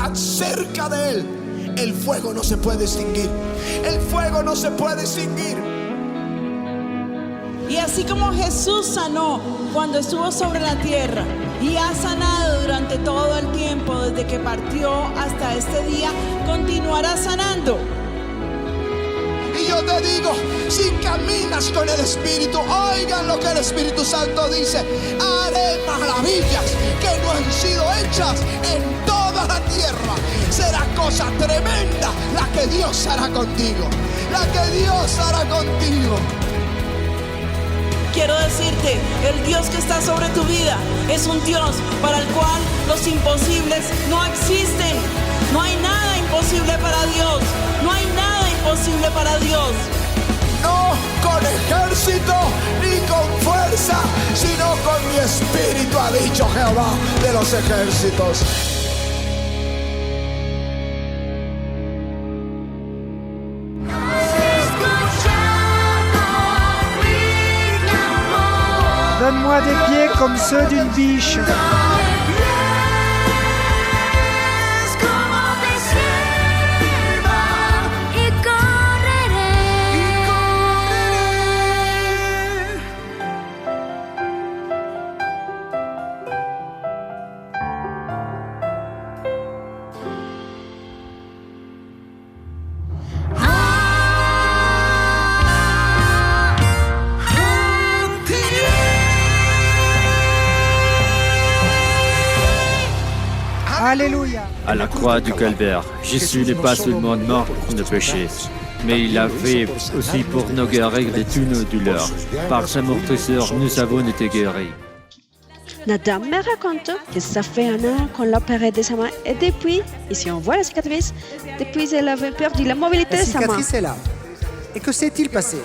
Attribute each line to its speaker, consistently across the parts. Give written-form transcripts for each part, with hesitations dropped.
Speaker 1: tan cerca de Él, el fuego no se puede extinguir. El fuego no se puede extinguir.
Speaker 2: Y así como Jesús sanó cuando estuvo sobre la tierra y ha sanado durante todo el tiempo desde que partió hasta este día, continuará sanando.
Speaker 1: Y yo te digo, si caminas con el Espíritu, oigan lo que el Espíritu Santo dice: haré maravillas que no han sido hechas en toda la tierra. Será cosa tremenda la que Dios hará contigo. La que Dios hará contigo.
Speaker 2: Quiero decirte, el Dios que está sobre tu vida es un Dios para el cual los imposibles no existen. No hay nada imposible para Dios. No hay nada imposible para Dios.
Speaker 1: No con ejército ni con fuerza, sino con mi espíritu, ha dicho Jehová de los ejércitos.
Speaker 3: Donne-moi des pieds comme ceux d'une biche. Alléluia.
Speaker 4: À la croix du Calvaire, Jésus n'est pas seulement mort pour nos péchés, mais il l'a fait aussi pour nous guérir de toutes nos douleurs. Par sa meurtrissure, nous avons été guéris.
Speaker 5: La dame me raconte que ça fait un an qu'on l'a opéré de sa main et depuis, ici on voit la cicatrice, depuis elle avait perdu la mobilité
Speaker 3: La
Speaker 5: de sa main.
Speaker 3: cicatrice est là. Et que s'est-il passé?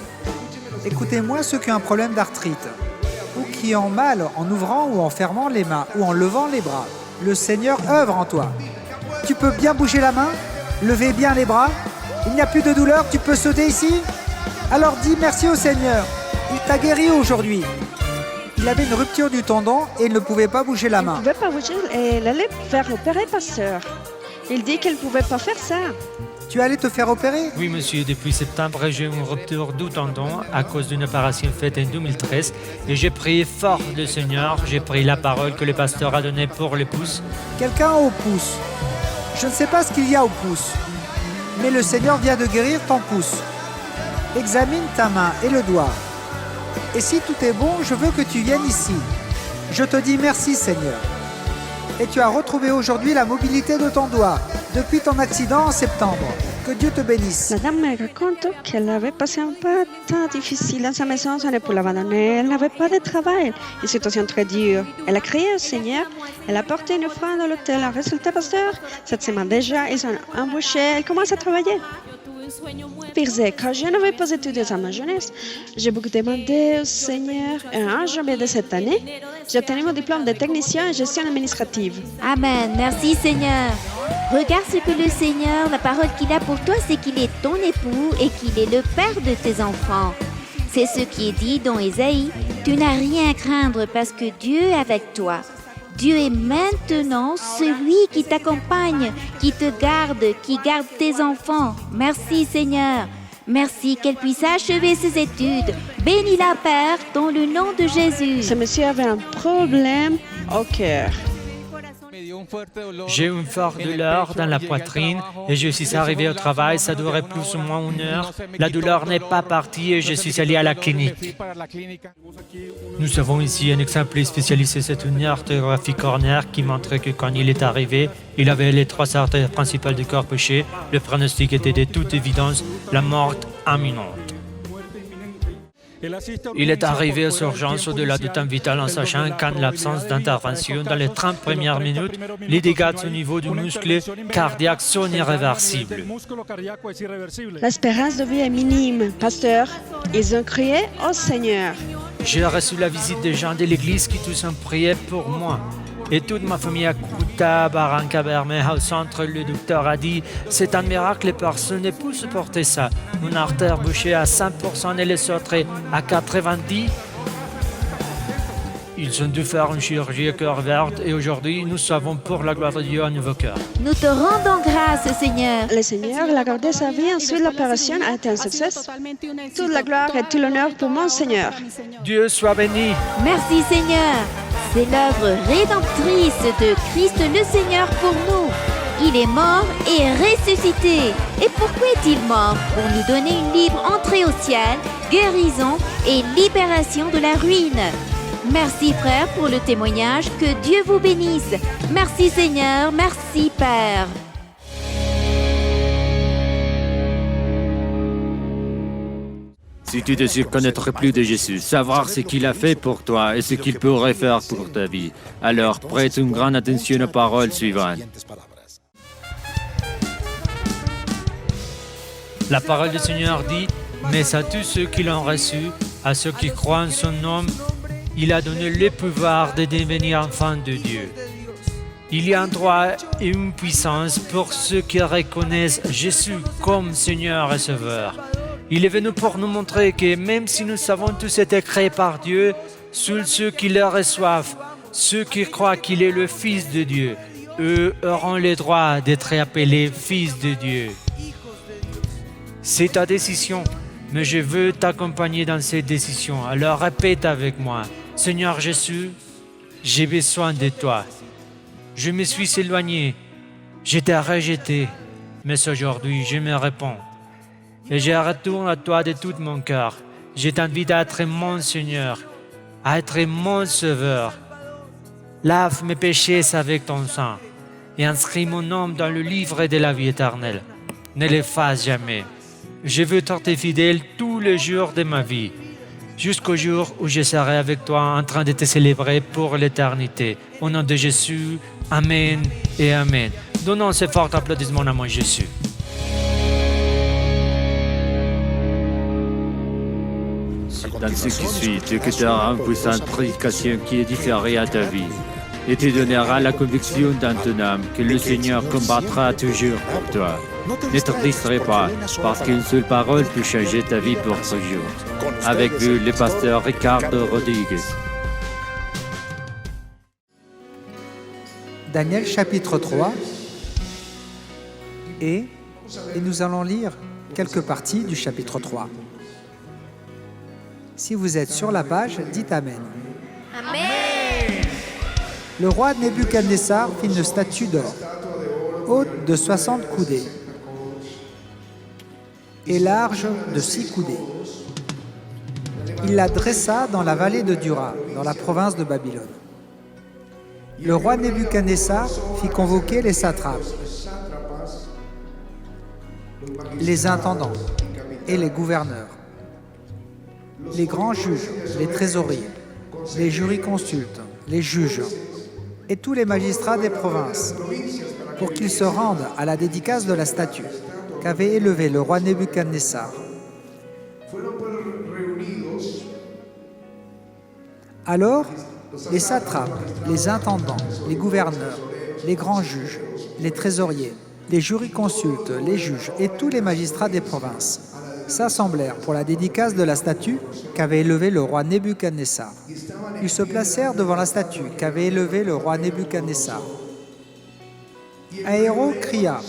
Speaker 3: Écoutez-moi, ceux qui ont un problème d'arthrite, ou qui ont mal en ouvrant ou en fermant les mains, ou en levant les bras, le Seigneur œuvre en toi. Tu peux bien bouger la main, lever bien les bras, il n'y a plus de douleur, tu peux sauter ici? Alors dis merci au Seigneur, il t'a guéri aujourd'hui. Il avait une rupture du tendon et il ne pouvait pas bouger la main.
Speaker 5: Elle ne pouvait pas bouger et elle allait faire opérer pasteur. Il dit qu'elle ne pouvait pas faire ça.
Speaker 3: Tu allais te faire opérer?
Speaker 6: Oui, monsieur, depuis septembre, j'ai eu une rupture du tendon à cause d'une opération faite en 2013 et j'ai prié fort le Seigneur, j'ai pris la parole que le pasteur a donnée pour le pouce.
Speaker 3: Quelqu'un au pouce. Je ne sais pas ce qu'il y a au pouce, mais le Seigneur vient de guérir ton pouce. Examine ta main et le doigt. Et si tout est bon, je veux que tu viennes ici. Je te dis merci, Seigneur. Et tu as retrouvé aujourd'hui la mobilité de ton doigt depuis ton accident en septembre. Que Dieu te bénisse.
Speaker 5: La dame me raconte qu'elle avait passé un peu de temps difficile dans sa maison, son époux l'a abandonnée, elle n'avait pas de travail, une situation très dure. Elle a crié au Seigneur, elle a porté une offrande à l'hôtel. Un résultat, pasteur, cette semaine déjà, ils ont embauché, elle commence à travailler. Pire, quand je n'avais pas étudié dans ma jeunesse, j'ai beaucoup demandé au Seigneur et en janvier de cette année, j'ai obtenu mon diplôme de technicien en gestion administrative.
Speaker 7: Amen. Merci Seigneur. Regarde ce que le Seigneur, la parole qu'il a pour toi, c'est qu'il est ton époux et qu'il est le père de tes enfants. C'est ce qui est dit dans Ésaïe. Tu n'as rien à craindre parce que Dieu est avec toi. Dieu est maintenant celui qui t'accompagne, qui te garde, qui garde tes enfants. Merci Seigneur. Merci qu'elle puisse achever ses études. Bénis-la, Père, dans le nom de Jésus.
Speaker 5: Ce monsieur avait un problème au cœur.
Speaker 6: J'ai eu une forte douleur dans la poitrine et je suis arrivé au travail, ça durait plus ou moins 1 heure. La douleur n'est pas partie et je suis allé à la clinique. Nous avons ici un exemple spécialisé, c'est une artérographie coronaire qui montre que quand il est arrivé, il avait les 3 artères principales du corps touchées. Le pronostic était de toute évidence la mort imminente. Il est arrivé aux urgences au-delà du temps vital en sachant qu'en l'absence d'intervention dans les 30 premières minutes, les dégâts au niveau du muscle cardiaque sont irréversibles.
Speaker 5: L'espérance de vie est minime, pasteur. Ils ont crié au Seigneur.
Speaker 6: J'ai reçu la visite des gens de l'église qui tous ont prié pour moi. Et toute ma famille à Kuta, Barranca Bermeja, au centre, le docteur a dit « C'est un miracle, les personnes ne peuvent supporter ça. Une artère bouchée à 100% et les autres à 90%. » Ils ont dû faire une chirurgie à cœur ouverte et aujourd'hui, nous savons pour la gloire de Dieu un nouveau cœur.
Speaker 7: Nous te rendons grâce, Seigneur.
Speaker 5: Le Seigneur il a gardé sa vie, ensuite l'opération a été un succès. Toute la gloire et tout l'honneur pour mon Seigneur.
Speaker 6: Dieu soit béni.
Speaker 7: Merci, Seigneur. C'est l'œuvre rédemptrice de Christ le Seigneur pour nous. Il est mort et ressuscité. Et pourquoi est-il mort? Pour nous donner une libre entrée au ciel, guérison et libération de la ruine. Merci frère pour le témoignage, que Dieu vous bénisse. Merci Seigneur, merci Père.
Speaker 4: Si tu désires connaître plus de Jésus, savoir ce qu'il a fait pour toi et ce qu'il pourrait faire pour ta vie, alors prête une grande attention aux paroles suivantes.
Speaker 6: La parole du Seigneur dit, mais à tous ceux qui l'ont reçu, à ceux qui croient en son nom, il a donné le pouvoir de devenir enfants de Dieu. Il y a un droit et une puissance pour ceux qui reconnaissent Jésus comme Seigneur et Sauveur. Il est venu pour nous montrer que même si nous avons tous été créés par Dieu, seuls ceux qui le reçoivent, ceux qui croient qu'il est le Fils de Dieu, eux auront le droit d'être appelés Fils de Dieu. C'est ta décision, mais je veux t'accompagner dans cette décision. Alors répète avec moi, Seigneur Jésus, j'ai besoin de toi. Je me suis éloigné, je t'ai rejeté, mais aujourd'hui je me réponds. Et je retourne à toi de tout mon cœur. Je t'invite à être mon Seigneur, à être mon Sauveur. Lave mes péchés avec ton sang et inscris mon nom dans le livre de la vie éternelle. Ne l'efface jamais. Je veux t'être fidèle tous les jours de ma vie, jusqu'au jour où je serai avec toi en train de te célébrer pour l'éternité. Au nom de Jésus, Amen et Amen. Donnons ce fort applaudissement à mon Jésus.
Speaker 4: Dans ce qui suit, tu écouteras une puissante prédication qui est différée à ta vie et te donnera la conviction dans ton âme que le Seigneur combattra toujours pour toi. Ne te distrais pas, parce qu'une seule parole peut changer ta vie pour toujours. Avec vous, le pasteur Ricardo Rodriguez.
Speaker 3: Daniel chapitre 3 et nous allons lire quelques parties du chapitre 3. Si vous êtes sur la page, dites Amen.
Speaker 7: Amen.
Speaker 3: Le roi Nebuchadnezzar fit une statue d'or, haute de 60 coudées et large de 6 coudées. Il la dressa dans la vallée de Dura, dans la province de Babylone. Le roi Nebuchadnezzar fit convoquer les satrapes, les intendants et les gouverneurs, les grands juges, les trésoriers, les jurisconsultes, les juges et tous les magistrats des provinces, pour qu'ils se rendent à la dédicace de la statue qu'avait élevée le roi Nebuchadnezzar. Alors, les satrapes, les intendants, les gouverneurs, les grands juges, les trésoriers, les jurisconsultes, les juges et tous les magistrats des provinces s'assemblèrent pour la dédicace de la statue qu'avait élevée le roi Nebuchadnezzar. Ils se placèrent devant la statue qu'avait élevée le roi Nebuchadnezzar. Un héros cria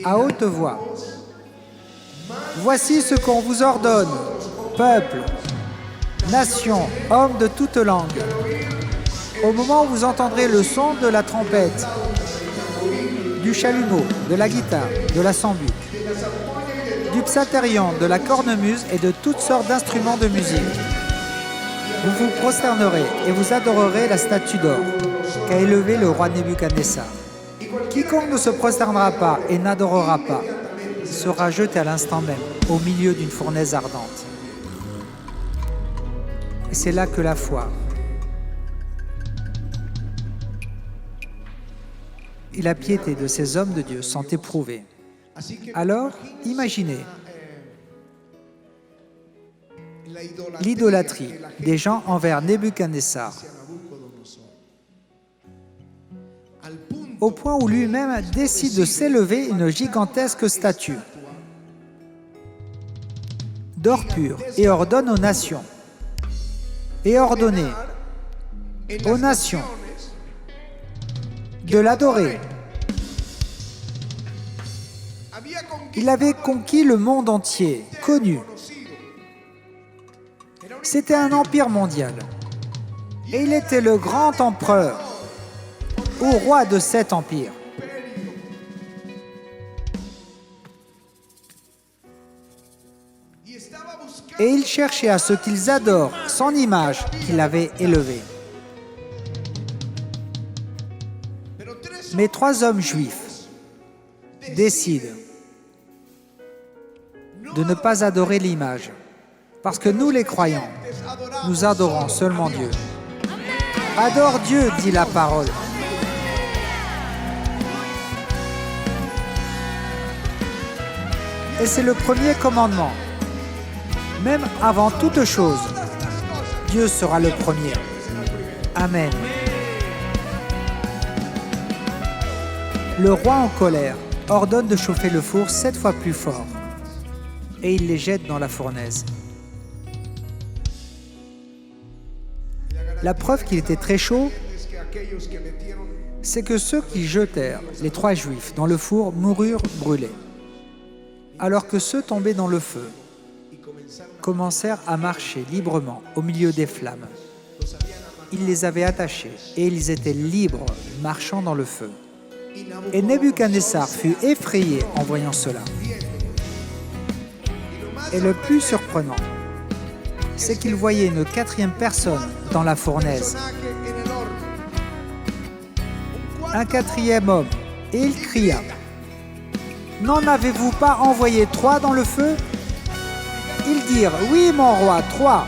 Speaker 3: à haute voix, « Voici ce qu'on vous ordonne, peuple, nation, hommes de toute langue. Au moment où vous entendrez le son de la trompette, du chalumeau, de la guitare, de la sambuc, du psalterion, de la cornemuse et de toutes sortes d'instruments de musique, vous vous prosternerez et vous adorerez la statue d'or qu'a élevée le roi Nebuchadnezzar. Quiconque ne se prosternera pas et n'adorera pas sera jeté à l'instant même au milieu d'une fournaise ardente. » Et c'est là que la foi et la piété de ces hommes de Dieu sont éprouvées. Alors, imaginez l'idolâtrie des gens envers Nebuchadnezzar, au point où lui-même décide de s'élever une gigantesque statue d'or pur et ordonne aux nations et ordonnez aux nations, de l'adorer. Il avait conquis le monde entier, connu. C'était un empire mondial. Et il était le grand empereur, ou roi de cet empire. Et il cherchait à ce qu'ils adorent son image qu'il avait élevée. Mais 3 hommes juifs décident de ne pas adorer l'image, parce que nous les croyants, nous adorons seulement Dieu. Adore Dieu, dit la parole. Et c'est le premier commandement. Même avant toute chose, Dieu sera le premier. Amen. Le roi en colère ordonne de chauffer le four 7 fois plus fort et il les jette dans la fournaise. La preuve qu'il était très chaud, c'est que ceux qui jetèrent les 3 Juifs dans le four moururent brûlés, alors que ceux tombés dans le feu commencèrent à marcher librement au milieu des flammes. Il les avait attachés et ils étaient libres, marchant dans le feu. Et Nebuchadnezzar fut effrayé en voyant cela. Et le plus surprenant, c'est qu'il voyait une 4e personne dans la fournaise. Un 4e homme, et il cria : « N'en avez-vous pas envoyé 3 dans le feu ?» Ils dirent : « Oui, mon roi, 3.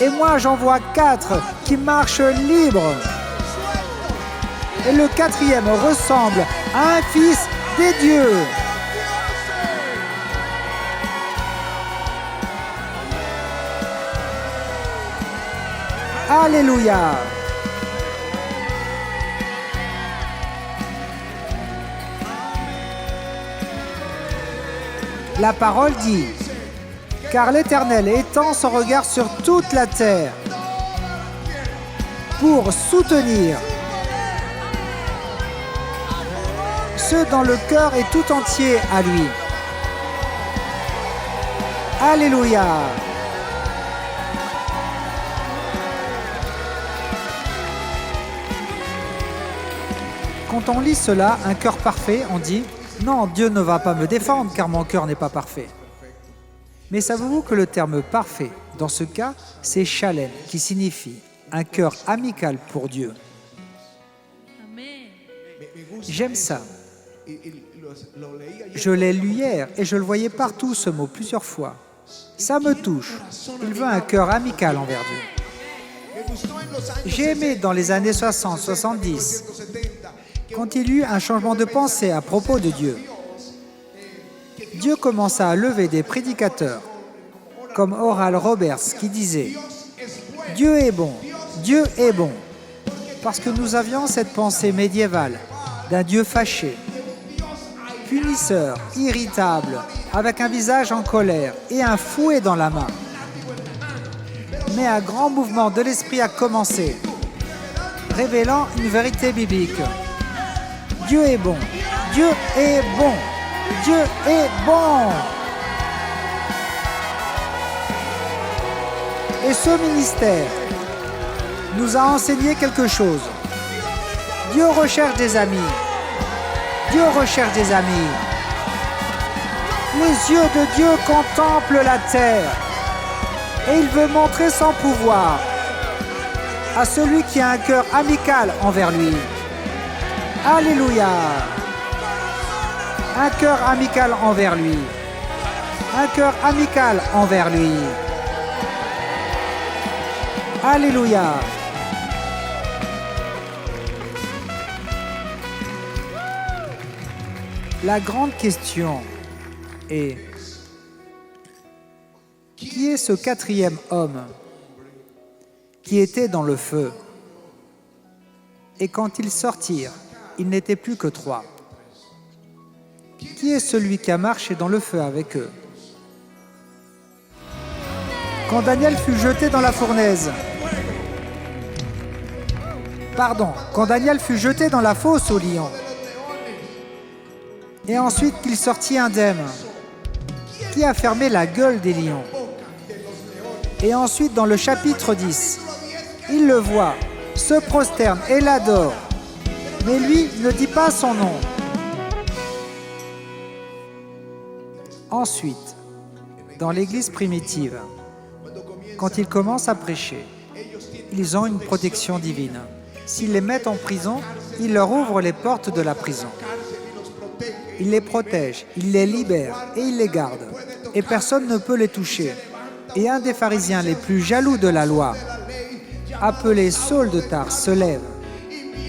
Speaker 3: Et moi j'en vois 4 qui marchent libres. » Et le 4e ressemble à un fils des dieux. Alléluia. La parole dit : car l'Éternel étend son regard sur toute la terre pour soutenir ceux dont le cœur est tout entier à lui. Alléluia. Quand on lit cela, un cœur parfait, on dit « Non, Dieu ne va pas me défendre car mon cœur n'est pas parfait. » Mais savez-vous que le terme « parfait » dans ce cas, c'est « shalem » qui signifie un cœur amical pour Dieu. J'aime ça. Je l'ai lu hier et je le voyais partout ce mot plusieurs fois. Ça me touche. Il veut un cœur amical envers Dieu. J'ai aimé dans les années 60-70 quand il y eut un changement de pensée à propos de Dieu. Dieu commença à lever des prédicateurs comme Oral Roberts qui disait « Dieu est bon, Dieu est bon », parce que nous avions cette pensée médiévale d'un Dieu fâché, punisseur, irritable, avec un visage en colère et un fouet dans la main. Mais un grand mouvement de l'esprit a commencé, révélant une vérité biblique. Dieu est bon, Dieu est bon, Dieu est bon. Et ce ministère nous a enseigné quelque chose. Dieu recherche des amis. Dieu recherche des amis. Les yeux de Dieu contemplent la terre et il veut montrer son pouvoir à celui qui a un cœur amical envers lui. Alléluia. Un cœur amical envers lui. Un cœur amical envers lui. Alléluia. La grande question est : qui est ce 4e homme qui était dans le feu? Et quand ils sortirent, ils n'étaient plus que 3. Qui est celui qui a marché dans le feu avec eux? Quand Daniel fut jeté dans la fournaise, quand Daniel fut jeté dans la fosse aux lions, et ensuite qu'il sortit indemne, qui a fermé la gueule des lions. Et ensuite, dans le chapitre 10, il le voit, se prosterne et l'adore, mais lui ne dit pas son nom. Ensuite, dans l'église primitive, quand ils commencent à prêcher, ils ont une protection divine. S'ils les mettent en prison, il leur ouvre les portes de la prison. Il les protège, il les libère et il les garde. Et personne ne peut les toucher. Et un des pharisiens les plus jaloux de la loi, appelé Saul de Tarse, se lève.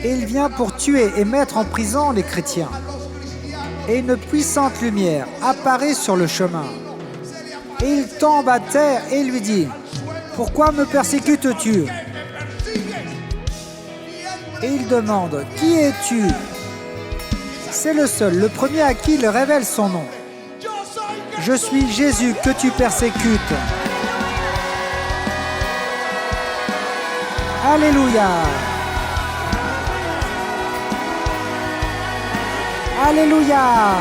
Speaker 3: Et il vient pour tuer et mettre en prison les chrétiens. Et une puissante lumière apparaît sur le chemin. Et il tombe à terre et lui dit, « Pourquoi me persécutes-tu » Et il demande, « Qui es-tu » C'est le seul, le premier à qui il révèle son nom. « Je suis Jésus que tu persécutes. » Alléluia. Alléluia.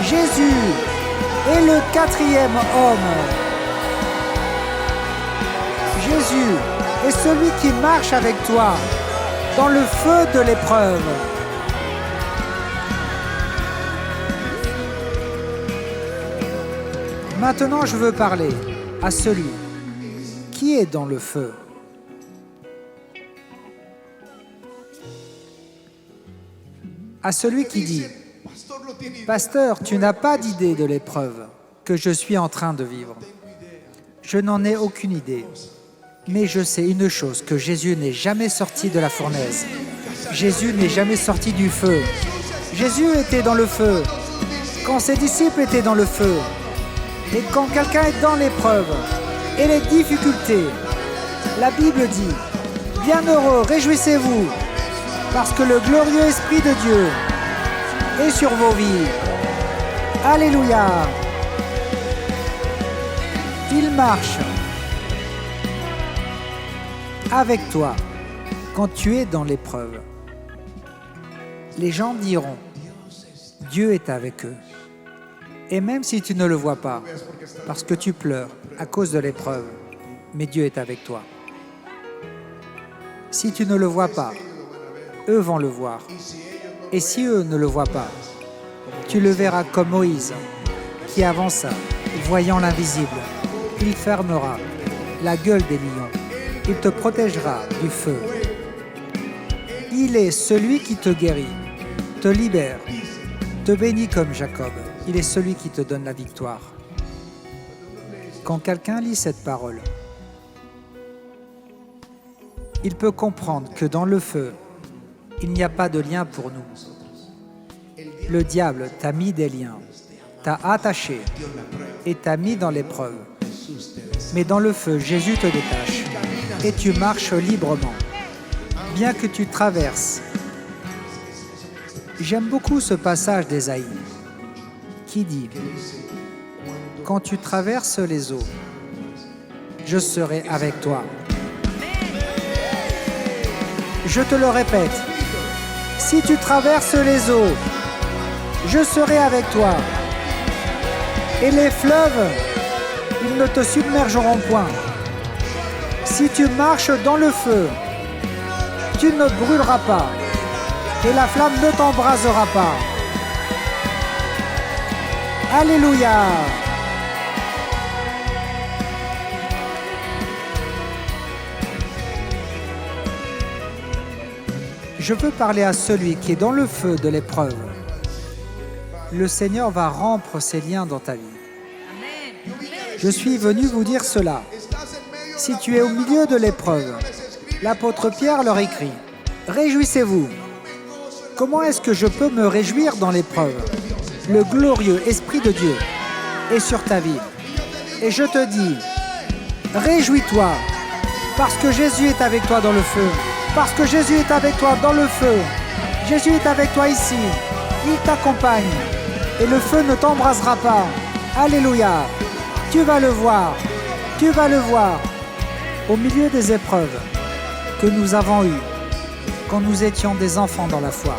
Speaker 3: Jésus est le quatrième homme. Jésus est celui qui marche avec toi dans le feu de l'épreuve. Maintenant, je veux parler à celui qui est dans le feu. À celui qui dit, « Pasteur, tu n'as pas d'idée de l'épreuve que je suis en train de vivre. Je n'en ai aucune idée. Mais je sais une chose, que Jésus n'est jamais sorti de la fournaise. Jésus n'est jamais sorti du feu. Jésus était dans le feu quand ses disciples étaient dans le feu. Et quand quelqu'un est dans l'épreuve et les difficultés, la Bible dit, « Bienheureux, réjouissez-vous, parce que le glorieux Esprit de Dieu est sur vos vies. » Alléluia. Il marche avec toi quand tu es dans l'épreuve. Les gens diront, Dieu est avec eux. Et même si tu ne le vois pas, parce que tu pleures à cause de l'épreuve, mais Dieu est avec toi. Si tu ne le vois pas, eux vont le voir. Et si eux ne le voient pas, tu le verras comme Moïse, qui avança, voyant l'invisible. Il fermera la gueule des lions. Il te protégera du feu. Il est celui qui te guérit, te libère, te bénit comme Jacob. Il est celui qui te donne la victoire. Quand quelqu'un lit cette parole, il peut comprendre que dans le feu, il n'y a pas de lien pour nous. Le diable t'a mis des liens, t'a attaché et t'a mis dans l'épreuve. Mais dans le feu, Jésus te détache et tu marches librement, bien que tu traverses. J'aime beaucoup ce passage d'Ésaïe qui dit « Quand tu traverses les eaux, je serai avec toi. » Je te le répète, si tu traverses les eaux, je serai avec toi. Et les fleuves, ils ne te submergeront point. Si tu marches dans le feu, tu ne brûleras pas, et la flamme ne t'embrasera pas. Alléluia! Je veux parler à celui qui est dans le feu de l'épreuve. Le Seigneur va rompre ses liens dans ta vie. Je suis venu vous dire cela. Si tu es au milieu de l'épreuve, l'apôtre Pierre leur écrit, « Réjouissez-vous ». Comment est-ce que je peux me réjouir dans l'épreuve? Le glorieux Esprit de Dieu est sur ta vie. Et je te dis, réjouis-toi, parce que Jésus est avec toi dans le feu. Parce que Jésus est avec toi dans le feu. Jésus est avec toi ici. Il t'accompagne. Et le feu ne t'embrasera pas. Alléluia. Tu vas le voir. Tu vas le voir. Au milieu des épreuves que nous avons eues, quand nous étions des enfants dans la foi,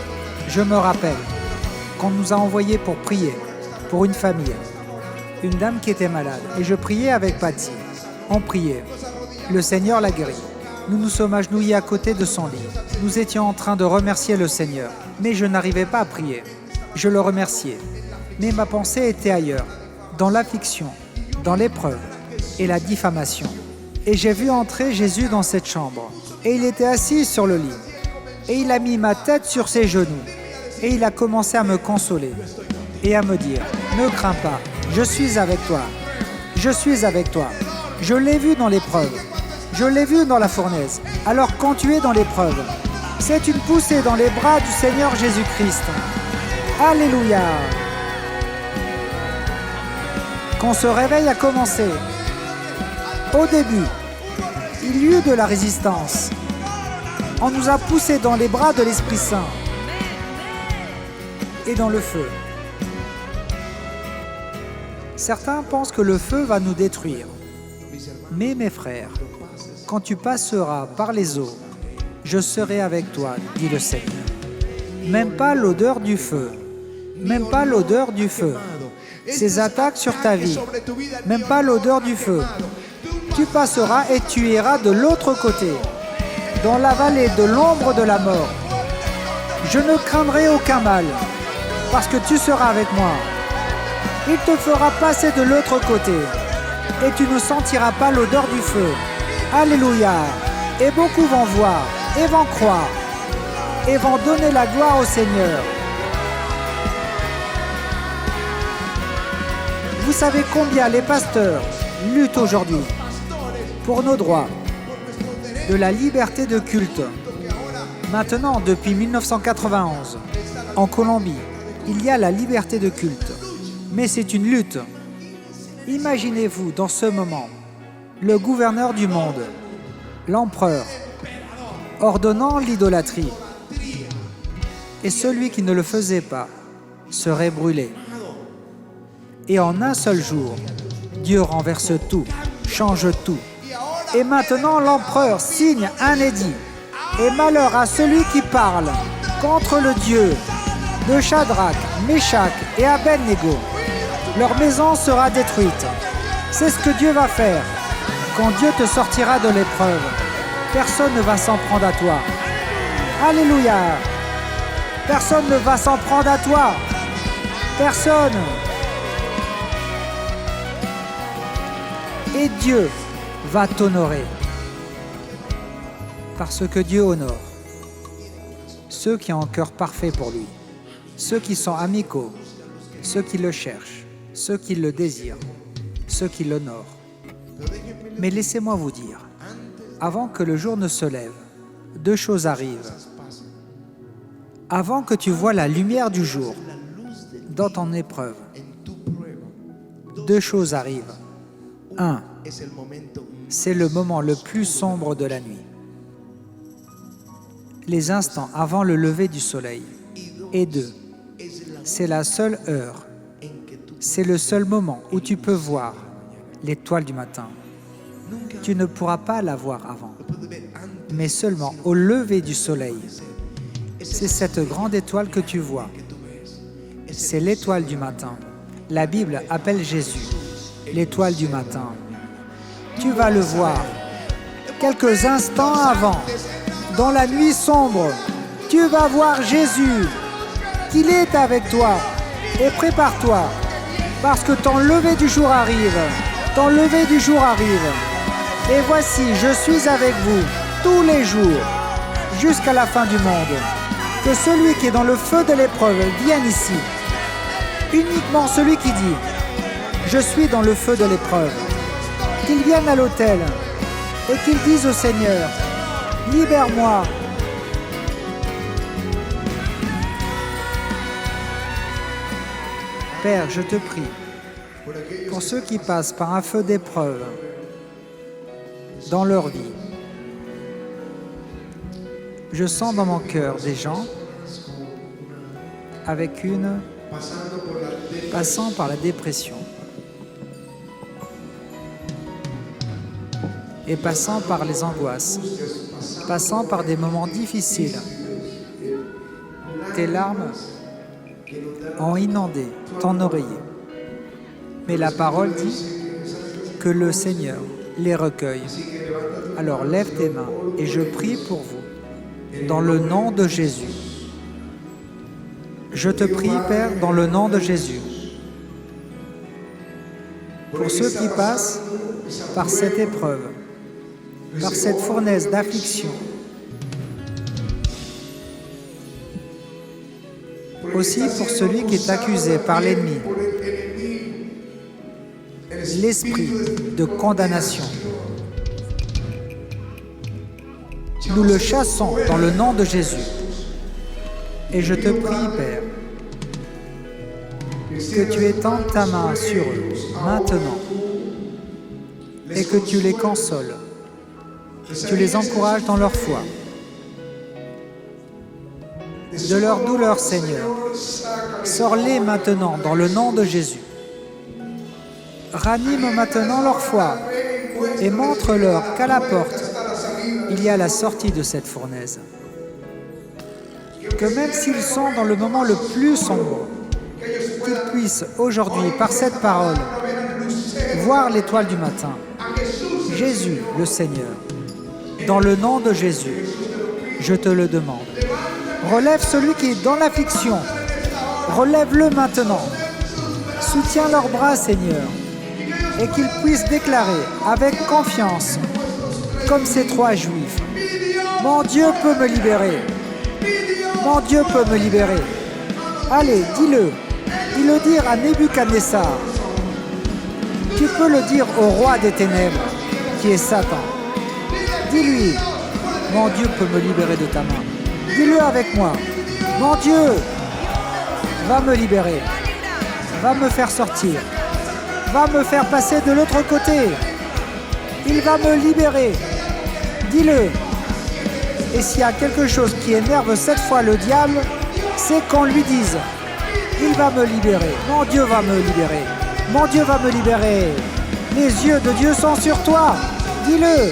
Speaker 3: je me rappelle qu'on nous a envoyés pour prier pour une famille, une dame qui était malade, et je priais avec Patty. On priait. Le Seigneur l'a guérie. Nous nous sommes agenouillés à côté de son lit. Nous étions en train de remercier le Seigneur, mais je n'arrivais pas à prier. Je le remerciais, mais ma pensée était ailleurs, dans l'affliction, dans l'épreuve et la diffamation. Et j'ai vu entrer Jésus dans cette chambre, et il était assis sur le lit, et il a mis ma tête sur ses genoux, et il a commencé à me consoler, et à me dire, ne crains pas, je suis avec toi, je suis avec toi. Je l'ai vu dans l'épreuve, je l'ai vu dans la fournaise. Alors quand tu es dans l'épreuve, c'est une poussée dans les bras du Seigneur Jésus-Christ. Alléluia! Quand ce réveil a commencé, au début, il y eut de la résistance. On nous a poussés dans les bras de l'Esprit Saint et dans le feu. Certains pensent que le feu va nous détruire. Mais mes frères, quand tu passeras par les eaux, je serai avec toi, dit le Seigneur. Même pas l'odeur du feu, même pas l'odeur du feu. Ces attaques sur ta vie, même pas l'odeur du feu. Tu passeras et tu iras de l'autre côté, dans la vallée de l'ombre de la mort. Je ne craindrai aucun mal, parce que tu seras avec moi. Il te fera passer de l'autre côté, et tu ne sentiras pas l'odeur du feu. Alléluia! Et beaucoup vont voir, et vont croire, et vont donner la gloire au Seigneur. Vous savez combien les pasteurs luttent aujourd'hui pour nos droits, de la liberté de culte. Maintenant, depuis 1991, en Colombie, il y a la liberté de culte. Mais c'est une lutte. Imaginez-vous dans ce moment, le gouverneur du monde, l'empereur, ordonnant l'idolâtrie. Et celui qui ne le faisait pas serait brûlé. Et en un seul jour, Dieu renverse tout, change tout. Et maintenant l'empereur signe un édit. Et malheur à celui qui parle contre le Dieu de Shadrach, Meshach et Abednego. Leur maison sera détruite. C'est ce que Dieu va faire. Quand Dieu te sortira de l'épreuve, personne ne va s'en prendre à toi. Alléluia! Personne ne va s'en prendre à toi. Personne. Et Dieu va t'honorer. Parce que Dieu honore ceux qui ont un cœur parfait pour lui, ceux qui sont amicaux, ceux qui le cherchent, ceux qui le désirent, ceux qui l'honorent. Mais laissez-moi vous dire, avant que le jour ne se lève, deux choses arrivent. Avant que tu vois la lumière du jour dans ton épreuve, deux choses arrivent. Un, c'est le moment le plus sombre de la nuit. Les instants avant le lever du soleil. Et deux, c'est la seule heure, c'est le seul moment où tu peux voir l'étoile du matin. Tu ne pourras pas la voir avant, mais seulement au lever du soleil. C'est cette grande étoile que tu vois. C'est l'étoile du matin. La Bible appelle Jésus l'étoile du matin. Tu vas le voir quelques instants avant, dans la nuit sombre. Tu vas voir Jésus, qu'il est avec toi. Et prépare-toi, parce que ton lever du jour arrive. Ton lever du jour arrive. Et voici, je suis avec vous tous les jours, jusqu'à la fin du monde. Que celui qui est dans le feu de l'épreuve vienne ici. Uniquement celui qui dit « Je suis dans le feu de l'épreuve », qu'il vienne à l'autel et qu'il dise au Seigneur « Libère-moi ». Père, je te prie, pour ceux qui passent par un feu d'épreuve dans leur vie, je sens dans mon cœur des gens passant par la dépression. et passant par les angoisses, passant par des moments difficiles. Tes larmes ont inondé ton oreiller. Mais la parole dit que le Seigneur les recueille. Alors lève tes mains et je prie pour vous, dans le nom de Jésus. Je te prie, Père, dans le nom de Jésus, pour ceux qui passent par cette épreuve, par cette fournaise d'affliction, aussi pour celui qui est accusé par l'ennemi, l'esprit de condamnation. Nous le chassons dans le nom de Jésus. Et je te prie, Père, que tu étendes ta main sur eux maintenant et que tu les consoles, tu les encourages dans leur foi. De leur douleur, Seigneur, sors-les maintenant dans le nom de Jésus. Ranime maintenant leur foi et montre-leur qu'à la porte, il y a la sortie de cette fournaise. Que même s'ils sont dans le moment le plus sombre, qu'ils puissent aujourd'hui, par cette parole, voir l'étoile du matin. Jésus, le Seigneur, dans le nom de Jésus, je te le demande. Relève celui qui est dans l'affliction. Relève-le maintenant. Soutiens leurs bras, Seigneur, et qu'ils puissent déclarer avec confiance, comme ces trois Juifs, « Mon Dieu peut me libérer. Mon Dieu peut me libérer. » Allez, dis-le. Dis-le dire à Nebuchadnezzar. Tu peux le dire au roi des ténèbres, qui est Satan. Dis-lui, « Mon Dieu peut me libérer de ta main. » Dis-le avec moi. « Mon Dieu va me libérer. Va me faire sortir. Va me faire passer de l'autre côté. Il va me libérer. » Dis-le. Et s'il y a quelque chose qui énerve cette fois le diable, c'est qu'on lui dise « Il va me libérer. Mon Dieu va me libérer. Mon Dieu va me libérer. Les yeux de Dieu sont sur toi. » Dis-le.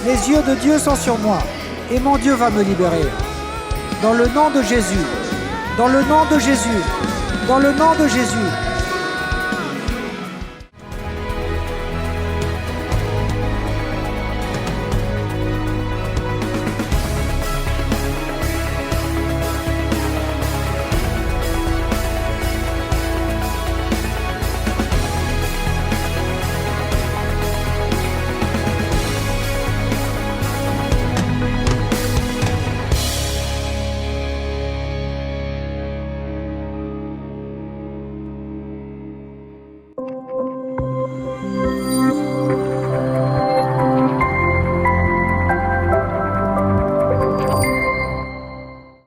Speaker 3: Les yeux de Dieu sont sur moi. Et mon Dieu va me libérer. Dans le nom de Jésus. Dans le nom de Jésus. Dans le nom de Jésus.